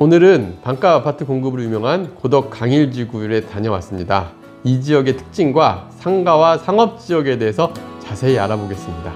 오늘은 반가 아파트 공급으로 유명한 고덕 강일지구에 다녀왔습니다. 이 지역의 특징과 상가와 상업지역에 대해서 자세히 알아보겠습니다.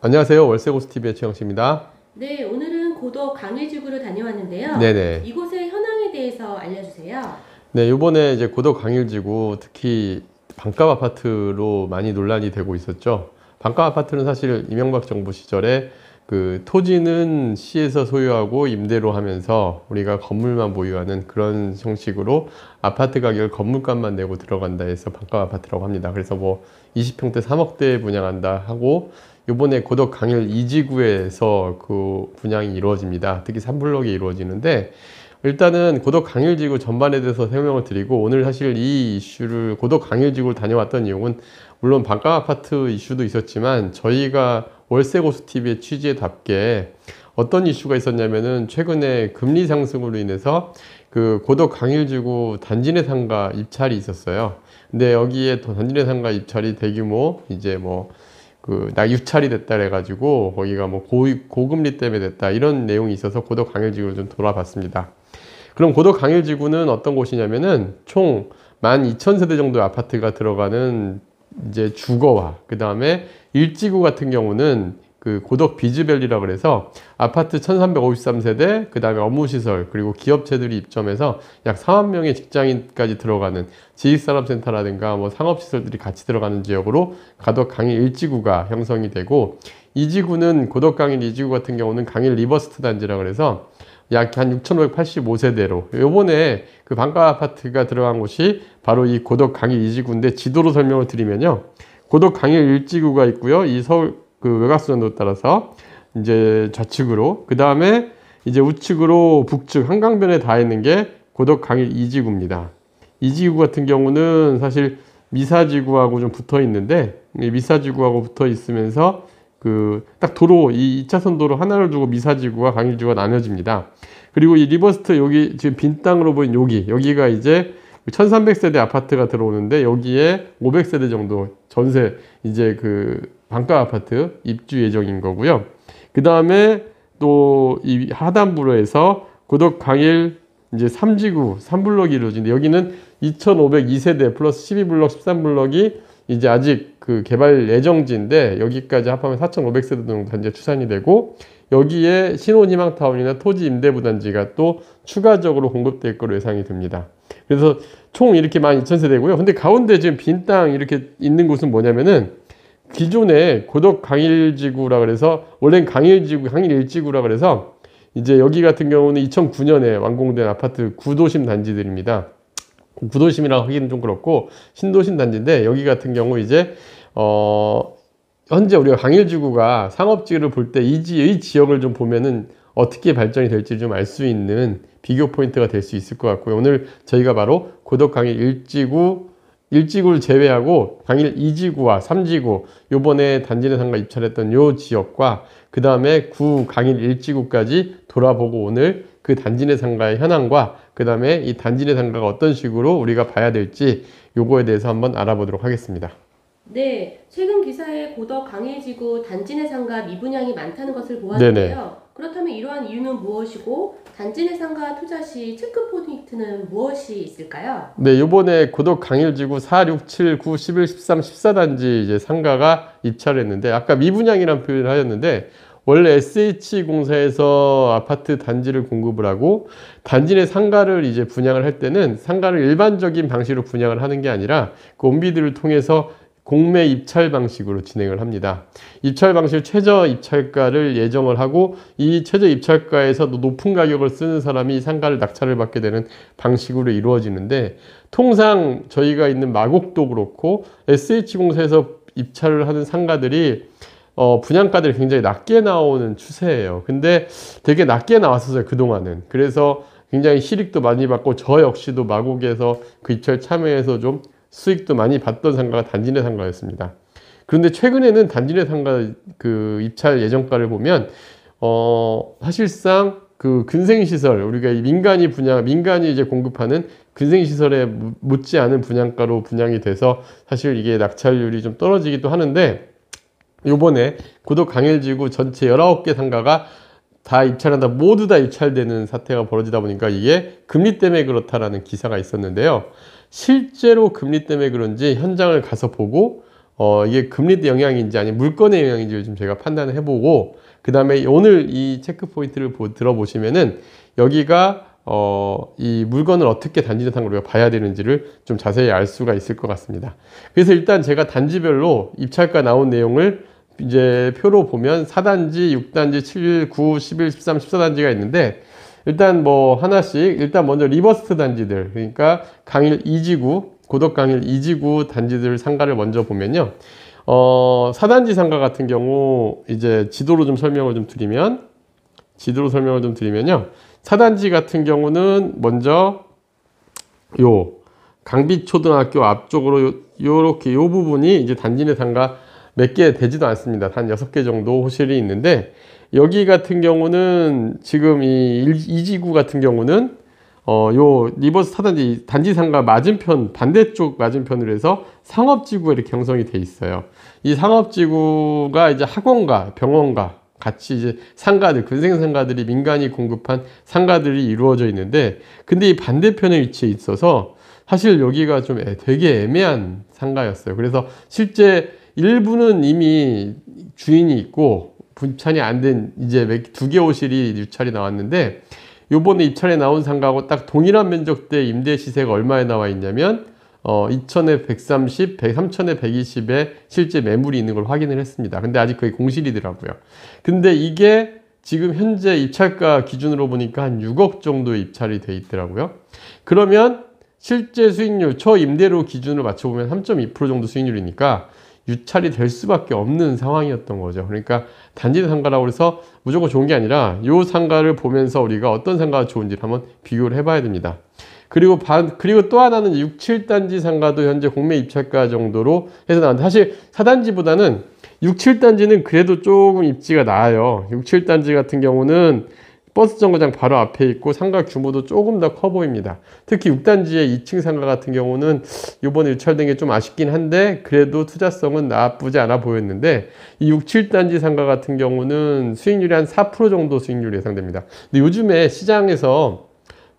안녕하세요. 월세고수TV의 최영식입니다. 네, 오늘은 고덕 강일지구로 다녀왔는데요. 네네. 이곳의 현황에 대해서 알려주세요. 네, 이번에 이제 고덕 강일지구 특히 반값 아파트로 많이 논란이 되고 있었죠. 반값 아파트는 사실 이명박 정부 시절에 그 토지는 시에서 소유하고 임대로 하면서 우리가 건물만 보유하는 그런 형식으로 아파트 가격을 건물값만 내고 들어간다 해서 반값 아파트라고 합니다. 그래서 뭐 20평대 3억대에 분양한다 하고 이번에 고덕 강일 2지구에서 그 분양이 이루어집니다. 특히 3블록이 이루어지는데 일단은 고덕 강일지구 전반에 대해서 설명을 드리고 오늘 사실 이 이슈를 고덕 강일지구를 다녀왔던 이유는 물론 반값 아파트 이슈도 있었지만 저희가 월세고수TV의 취지에답게 어떤 이슈가 있었냐면은 최근에 금리 상승으로 인해서 그 고덕 강일지구 단지 내 상가 입찰이 있었어요. 근데 여기에 단지 내 상가 입찰이 대규모 이제 뭐 유찰이 됐다 그래가지고 거기가 뭐 고금리 때문에 됐다 이런 내용이 있어서 고덕 강일지구를 좀 돌아봤습니다. 그럼 고덕 강일지구는 어떤 곳이냐면은 총 12,000세대 정도의 아파트가 들어가는 이제 주거와 그 다음에 1지구 같은 경우는 그 고덕 비즈밸리라고 그래서 아파트 1353세대 그 다음에 업무시설 그리고 기업체들이 입점해서 약 4만 명의 직장인까지 들어가는 지식산업센터라든가 뭐 상업시설들이 같이 들어가는 지역으로 고덕 강일 1지구가 형성이 되고 2지구는 고덕 강일 2지구 같은 경우는 강일 리버스트 단지라고 그래서 약 한 6,585세대로 요번에 그 반가 아파트가 들어간 곳이 바로 이 고덕 강일 2지구인데 지도로 설명을 드리면요. 고덕 강일 1지구가 있고요. 이 서울 그 외곽순환도로 따라서 이제 좌측으로 그 다음에 이제 우측으로 북측 한강변에 닿아 있는 게 고덕 강일 2지구입니다. 2지구 같은 경우는 사실 미사지구하고 좀 붙어 있는데 미사지구하고 붙어 있으면서 그 딱 도로 이 2차선 도로 하나를 두고 미사지구와 강일지구가 나눠집니다. 그리고 이 리버스트 여기 지금 빈 땅으로 보인 여기가 이제 1300세대 아파트가 들어오는데 여기에 500세대 정도 전세 이제 그 반가 아파트 입주 예정인 거고요. 그 다음에 또 이 하단부로 해서 고덕 강일 이제 3지구 3블럭이 이루어지는데 여기는 2502세대 플러스 12블럭 13블럭이 이제 아직 그 개발 예정지인데 여기까지 합하면 4500세대 정도 단지가 추산이 되고 여기에 신혼희망타운이나 토지 임대부 단지가 또 추가적으로 공급될 것으로 예상이 됩니다. 그래서 총 이렇게 12,000세대고요. 근데 가운데 지금 빈 땅 이렇게 있는 곳은 뭐냐면은 기존에 고덕 강일지구라 그래서 원래는 강일지구, 강일 1지구라 그래서 이제 여기 같은 경우는 2009년에 완공된 아파트 구도심 단지들입니다. 구도심이라고 하기는 좀 그렇고 신도심 단지인데 여기 같은 경우 이제 현재 우리가 강일지구가 상업지를 볼 때 이 지역을 좀 보면은 어떻게 발전이 될지 좀 알 수 있는 비교 포인트가 될 수 있을 것 같고요. 오늘 저희가 바로 고덕 강일 1지구를 제외하고 강일 2지구와 3지구 요번에 단지 내 상가 입찰했던 요 지역과 그 다음에 구 강일 1지구까지 돌아보고 오늘 그 단지 내 상가의 현황과 그 다음에 이 단지 내 상가가 어떤 식으로 우리가 봐야 될지 요거에 대해서 한번 알아보도록 하겠습니다. 네, 최근 기사에 고덕 강일지구 단지 내 상가 미분양이 많다는 것을 보았는데요. 네네. 그렇다면 이러한 이유는 무엇이고 단지 내 상가 투자 시 체크 포인트는 무엇이 있을까요? 네, 요번에 고덕 강일지구 4, 6, 7, 9, 11, 13, 14단지 이제 상가가 입찰했는데 아까 미분양이라는 표현을 하셨는데 원래 SH공사에서 아파트 단지를 공급을 하고 단지 내 상가를 이제 분양을 할 때는 상가를 일반적인 방식으로 분양을 하는 게 아니라 그 온비들을 통해서 공매 입찰 방식으로 진행을 합니다. 입찰 방식 최저 입찰가를 예정을 하고 이 최저 입찰가에서 높은 가격을 쓰는 사람이 상가를 낙찰을 받게 되는 방식으로 이루어지는데 통상 저희가 있는 마곡도 그렇고 SH공사에서 입찰을 하는 상가들이 분양가들이 굉장히 낮게 나오는 추세예요. 근데 되게 낮게 나왔었어요, 그동안은. 그래서 굉장히 실익도 많이 받고 저 역시도 마곡에서 그 입찰 참여해서 좀 수익도 많이 받던 상가가 단지 내 상가였습니다. 그런데 최근에는 단지 내 상가 그 입찰 예정가를 보면 사실상 그 근생시설 우리가 민간이 이제 공급하는 근생시설에 못지않은 분양가로 분양이 돼서 사실 이게 낙찰률이 좀 떨어지기도 하는데, 요번에 고덕 강일지구 전체 19개 상가가 다 입찰한다, 모두 다 입찰되는 사태가 벌어지다 보니까 이게 금리 때문에 그렇다라는 기사가 있었는데요. 실제로 금리 때문에 그런지 현장을 가서 보고 이게 금리 영향인지 아니면 물건의 영향인지를 좀 제가 판단을 해보고, 그 다음에 오늘 이 체크 포인트를 들어보시면은 여기가 이 물건을 어떻게 단지 대상으로 우리가 봐야 되는지를 좀 자세히 알 수가 있을 것 같습니다. 그래서 일단 제가 단지별로 입찰가 나온 내용을 이제 표로 보면 4단지, 6단지, 7, 9, 11, 13, 14단지가 있는데, 일단 뭐 하나씩, 일단 먼저 리버스 단지들, 그러니까 강일 2지구, 고덕 강일 2지구 단지들 상가를 먼저 보면요. 4단지 상가 같은 경우 이제 지도로 설명을 좀 드리면요. 4단지 같은 경우는 먼저 요 강빛초등학교 앞쪽으로 요렇게 요 부분이 이제 단지 내 상가 몇 개 되지도 않습니다. 한 6개 정도 호실이 있는데, 여기 같은 경우는 지금 이 2지구 같은 경우는 요 리버스 4단지 단지 상가 맞은편, 반대쪽 맞은편으로 해서 상업지구가 이렇게 형성이 돼 있어요. 이 상업지구가 이제 학원과 병원과 같이 이제 상가들, 근생상가들이 민간이 공급한 상가들이 이루어져 있는데, 근데 이 반대편에 위치해 있어서 사실 여기가 좀 되게 애매한 상가였어요. 그래서 실제 일부는 이미 주인이 있고 분찬이 안 된 이제 2개 호실이 입찰이 나왔는데, 요번에 입찰에 나온 상가하고 딱 동일한 면적대 임대 시세가 얼마에 나와 있냐면 2천에 130, 3천에 120에 실제 매물이 있는 걸 확인을 했습니다. 근데 아직 그게 공실이더라고요. 근데 이게 지금 현재 입찰가 기준으로 보니까 한 6억 정도 입찰이 돼 있더라고요. 그러면 실제 수익률, 초임대료 기준으로 맞춰보면 3.2% 정도 수익률이니까 유찰이 될 수밖에 없는 상황이었던 거죠. 그러니까 단지 상가라고 해서 무조건 좋은 게 아니라 요 상가를 보면서 우리가 어떤 상가가 좋은지를 한번 비교를 해봐야 됩니다. 그리고 또 하나는 6, 7단지 상가도 현재 공매 입찰가 정도로 해서 나왔는데, 사실 4단지보다는 6, 7단지는 그래도 조금 입지가 나아요. 6, 7단지 같은 경우는 버스 정거장 바로 앞에 있고 상가 규모도 조금 더 커 보입니다. 특히 6단지의 2층 상가 같은 경우는 이번에 유찰된 게 좀 아쉽긴 한데 그래도 투자성은 나쁘지 않아 보였는데, 이 6, 7단지 상가 같은 경우는 수익률이 한 4% 정도 수익률이 예상됩니다. 근데 요즘에 시장에서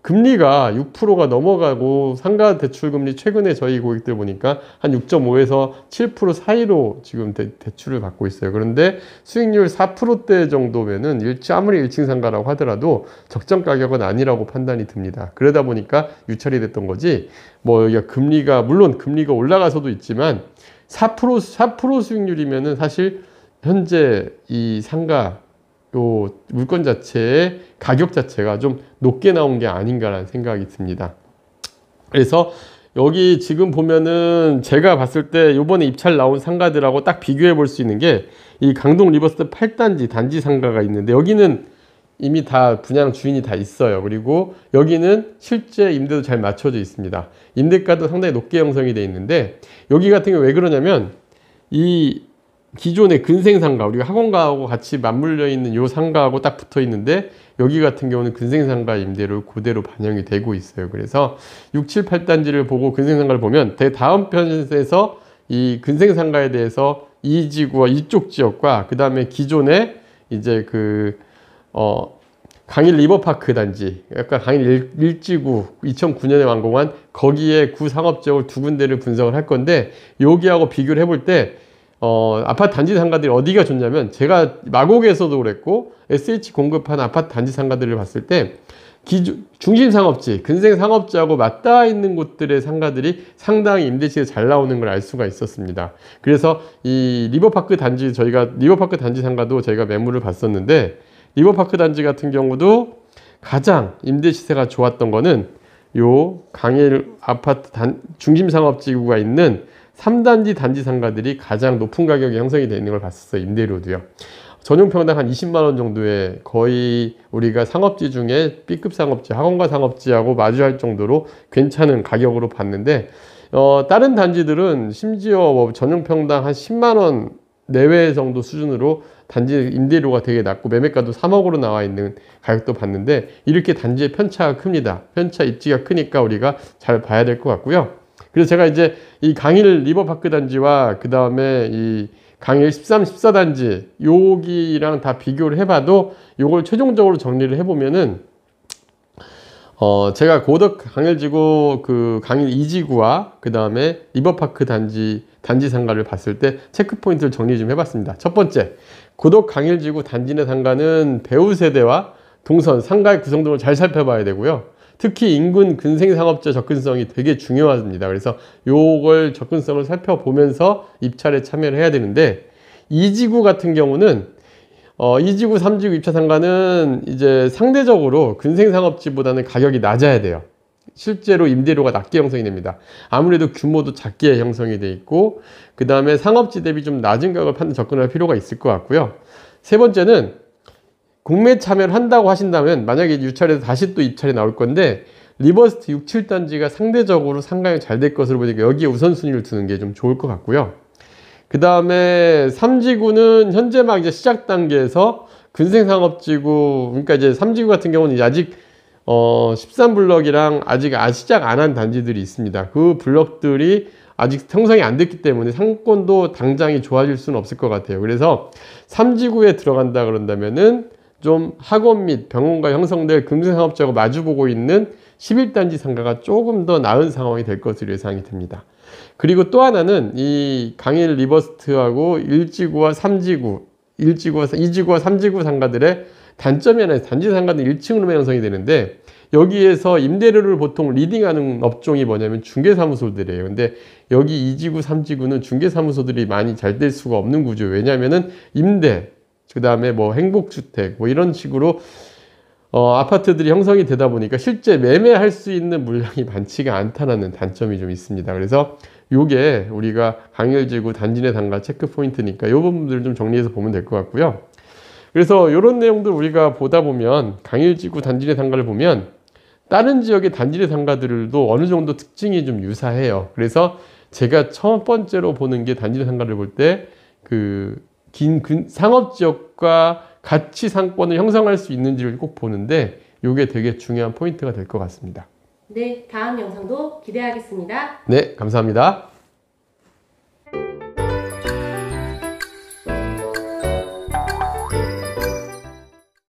금리가 6%가 넘어가고 상가 대출 금리 최근에 저희 고객들 보니까 한 6.5에서 7% 사이로 지금 대출을 받고 있어요. 그런데 수익률 4%대 정도면은 아무리 1층 상가라고 하더라도 적정 가격은 아니라고 판단이 듭니다. 그러다 보니까 유찰이 됐던 거지, 뭐 여기가 금리가 물론 금리가 올라가서도 있지만 4% 수익률이면은 사실 현재 이 상가 요 물건 자체의 가격 자체가 좀 높게 나온 게 아닌가라는 생각이 듭니다. 그래서 여기 지금 보면은 제가 봤을 때 요번에 입찰 나온 상가들하고 딱 비교해 볼 수 있는 게 이 강동 리버스 8단지 단지 상가가 있는데, 여기는 이미 다 분양 주인이 다 있어요. 그리고 여기는 실제 임대도 잘 맞춰져 있습니다. 임대가도 상당히 높게 형성이 돼 있는데, 여기 같은 경우 왜 그러냐면 이 기존의 근생상가, 우리가 학원가하고 같이 맞물려 있는 요 상가하고 딱 붙어 있는데, 여기 같은 경우는 근생상가 임대료 그대로 반영이 되고 있어요. 그래서 6, 7, 8단지를 보고 근생상가를 보면 다음 편에서 이 근생상가에 대해서 이 지구와 이쪽 지역과 그 다음에 기존의 이제 강일 리버파크 단지, 약간 강일 1지구 2009년에 완공한 거기에 구상업지역을 2군데를 분석을 할 건데, 여기하고 비교를 해볼 때 아파트 단지 상가들이 어디가 좋냐면, 제가 마곡에서도 그랬고 SH 공급한 아파트 단지 상가들을 봤을 때 중심 상업지, 근생 상업지하고 맞닿아 있는 곳들의 상가들이 상당히 임대시세 잘 나오는 걸 알 수가 있었습니다. 그래서 이 리버파크 단지, 저희가 리버파크 단지 상가도 저희가 매물을 봤었는데, 리버파크 단지 같은 경우도 가장 임대시세가 좋았던 거는 요 강일 아파트 중심 상업지구가 있는 3단지 단지 상가들이 가장 높은 가격이 형성이 되어 있는 걸 봤었어요. 임대료도요. 전용평당 한 20만원 정도에 거의 우리가 상업지 중에 B급 상업지, 학원가 상업지하고 마주할 정도로 괜찮은 가격으로 봤는데, 다른 단지들은 심지어 뭐 전용평당 한 10만원 내외 정도 수준으로 단지 임대료가 되게 낮고 매매가도 3억으로 나와 있는 가격도 봤는데 이렇게 단지의 편차가 큽니다. 편차 입지가 크니까 우리가 잘 봐야 될 것 같고요. 그래서 제가 이제 이 강일 리버파크 단지와 그 다음에 이 강일 13, 14단지 여기랑 다 비교를 해봐도 요걸 최종적으로 정리를 해보면은 제가 고덕 강일지구 그 강일 2지구와 그 다음에 리버파크 단지 상가를 봤을 때 체크포인트를 정리 좀 해봤습니다. 첫 번째, 고덕 강일지구 단지 내 상가는 배우 세대와 동선, 상가의 구성등을 잘 살펴봐야 되고요. 특히 인근 근생상업자 접근성이 되게 중요합니다. 그래서 요걸 접근성을 살펴보면서 입찰에 참여를 해야 되는데, 2지구 같은 경우는 2지구, 3지구 입차 상가는 이제 상대적으로 근생상업지보다는 가격이 낮아야 돼요. 실제로 임대료가 낮게 형성이 됩니다. 아무래도 규모도 작게 형성이 돼 있고, 그 다음에 상업지 대비 좀 낮은 가격을 접근할 필요가 있을 것 같고요. 세 번째는 공매 참여를 한다고 하신다면 만약에 유찰에서 다시 또 입찰이 나올 건데, 리버스트 6, 7단지가 상대적으로 상가형이 잘 될 것으로 보니까 여기에 우선순위를 두는 게 좀 좋을 것 같고요. 그 다음에 3지구는 현재 막 이제 시작 단계에서 근생상업지구, 그러니까 이제 3지구 같은 경우는 아직 13블럭이랑 아직 시작 안 한 단지들이 있습니다. 그 블럭들이 아직 형성이 안 됐기 때문에 상권도 당장이 좋아질 수는 없을 것 같아요. 그래서 3지구에 들어간다 그런다면은 좀 학원 및 병원과 형성될 근생상업지하고 마주보고 있는 11단지 상가가 조금 더 나은 상황이 될 것으로 예상이 됩니다. 그리고 또 하나는 이 강일 리버스트하고 1지구와 3지구, 2지구와 3지구 상가들의 단점이 하나 있어요. 단지 상가는 1층으로만 형성이 되는데 여기에서 임대료를 보통 리딩하는 업종이 뭐냐면 중개사무소들이에요. 근데 여기 2지구, 3지구는 중개사무소들이 많이 잘 될 수가 없는 구조예요. 왜냐하면은 임대, 그 다음에 뭐 행복주택, 뭐 이런 식으로 아파트들이 형성이 되다 보니까 실제 매매할 수 있는 물량이 많지가 않다는 단점이 좀 있습니다. 그래서 요게 우리가 강일지구 단지 내 상가 체크 포인트니까 요 부분들 좀 정리해서 보면 될 것 같고요. 그래서 이런 내용들 우리가 보다 보면 강일지구 단지 내 상가를 보면 다른 지역의 단지 내 상가들도 어느 정도 특징이 좀 유사해요. 그래서 제가 첫 번째로 보는 게 단지 내 상가를 볼 때 그 상업지역과 같이 상권을 형성할 수 있는지를 꼭 보는데 이게 되게 중요한 포인트가 될 것 같습니다. 네, 다음 영상도 기대하겠습니다. 네, 감사합니다.